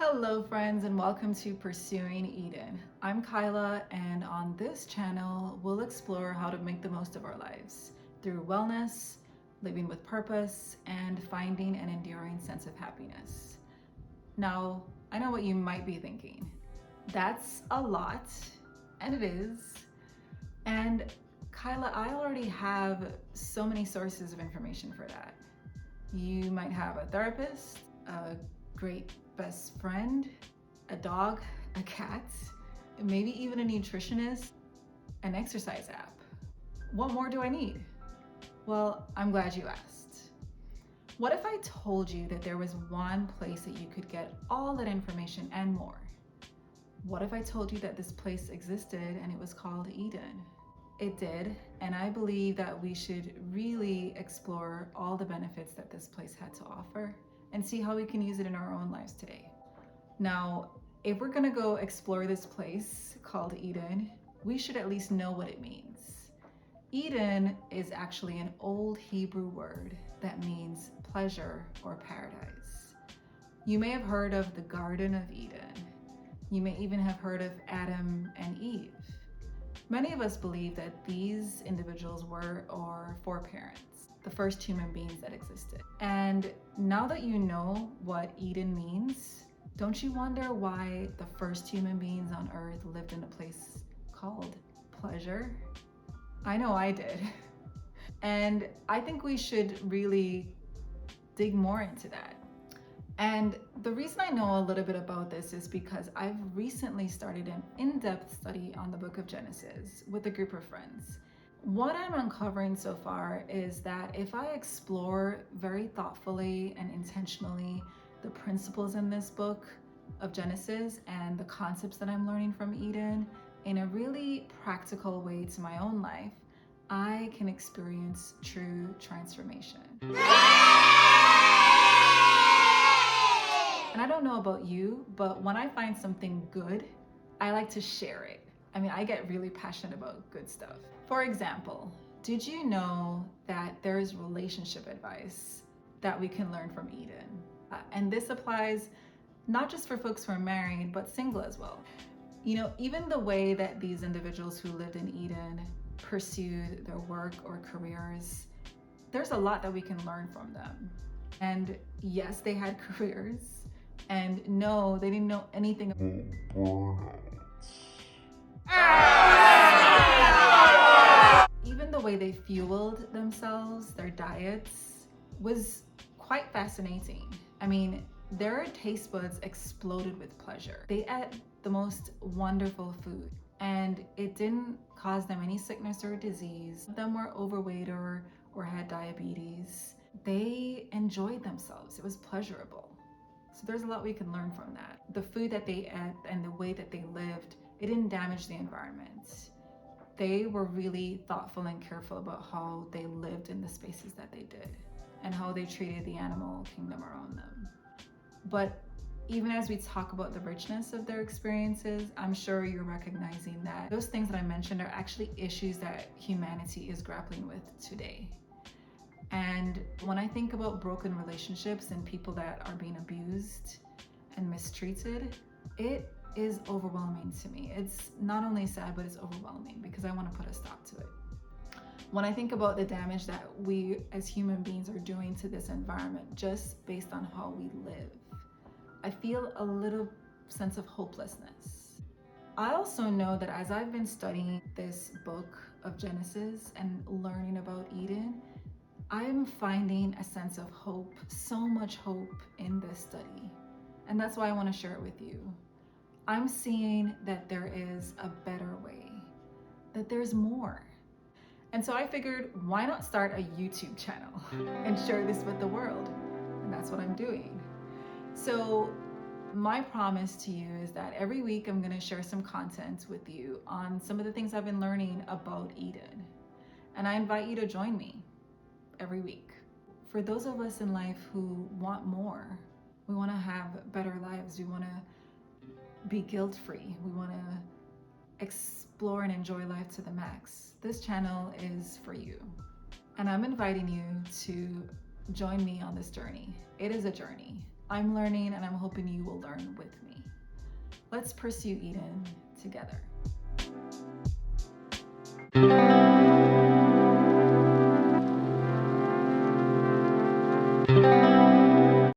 Hello friends and welcome to Pursuing Eden. I'm Kyla and on this channel we'll explore how to make the most of our lives through wellness, living with purpose, and finding an enduring sense of happiness. Now, I know what you might be thinking. That's a lot, and it is. And Kyla, I already have so many sources of information for that. You might have a therapist, a great best friend, a dog, a cat, maybe even a nutritionist, an exercise app. What more do I need? Well, I'm glad you asked. What if I told you that there was one place that you could get all that information and more? What if I told you that this place existed and it was called Eden? It did, and I believe that we should really explore all the benefits that this place had to offer and see how we can use it in our own lives today. Now, if we're gonna go explore this place called Eden, we should at least know what it means. Eden is actually an old Hebrew word that means pleasure or paradise. You may have heard of the Garden of Eden. You may even have heard of Adam and Eve. Many of us believe that these individuals were our foreparents, the first human beings that existed. And now that you know what Eden means, don't you wonder why the first human beings on earth lived in a place called pleasure? I know I did. And I think we should really dig more into that. And the reason I know a little bit about this is because I've recently started an in-depth study on the book of Genesis with a group of friends. What I'm uncovering so far is that if I explore very thoughtfully and intentionally the principles in this book of Genesis and the concepts that I'm learning from Eden in a really practical way to my own life, I can experience true transformation. And I don't know about you, but when I find something good, I like to share it. I mean, I get really passionate about good stuff. For example, did you know that there's relationship advice that we can learn from Eden? And this applies not just for folks who are married, but single as well. You know, even the way that these individuals who lived in Eden pursued their work or careers, there's a lot that we can learn from them. And yes, they had careers. And no, they didn't know anything about even the way they fueled themselves, their diets, was quite fascinating. I mean, their taste buds exploded with pleasure. They ate the most wonderful food, and it didn't cause them any sickness or disease. Some of them were overweight or had diabetes. They enjoyed themselves. It was pleasurable. So there's a lot we can learn from that. The food that they ate and the way that they lived, it didn't damage the environment. They were really thoughtful and careful about how they lived in the spaces that they did and how they treated the animal kingdom around them. But even as we talk about the richness of their experiences, I'm sure you're recognizing that those things that I mentioned are actually issues that humanity is grappling with today. And when I think about broken relationships and people that are being abused and mistreated, it is overwhelming to me. It's not only sad, but it's overwhelming because I want to put a stop to it. When I think about the damage that we as human beings are doing to this environment just based on how we live, I feel a little sense of hopelessness. I also know that as I've been studying this book of Genesis and learning about Eden, I'm finding a sense of hope, so much hope in this study. And that's why I want to share it with you. I'm seeing that there is a better way, that there's more. And so I figured, why not start a YouTube channel and share this with the world? And that's what I'm doing. So my promise to you is that every week I'm going to share some content with you on some of the things I've been learning about Eden. And I invite you to join me every week. For those of us in life who want more, we want to have better lives, we want to be guilt-free, we want to explore and enjoy life to the max, this channel is for you. And I'm inviting you to join me on this journey. It is a journey. I'm learning and I'm hoping you will learn with me. Let's pursue Eden together.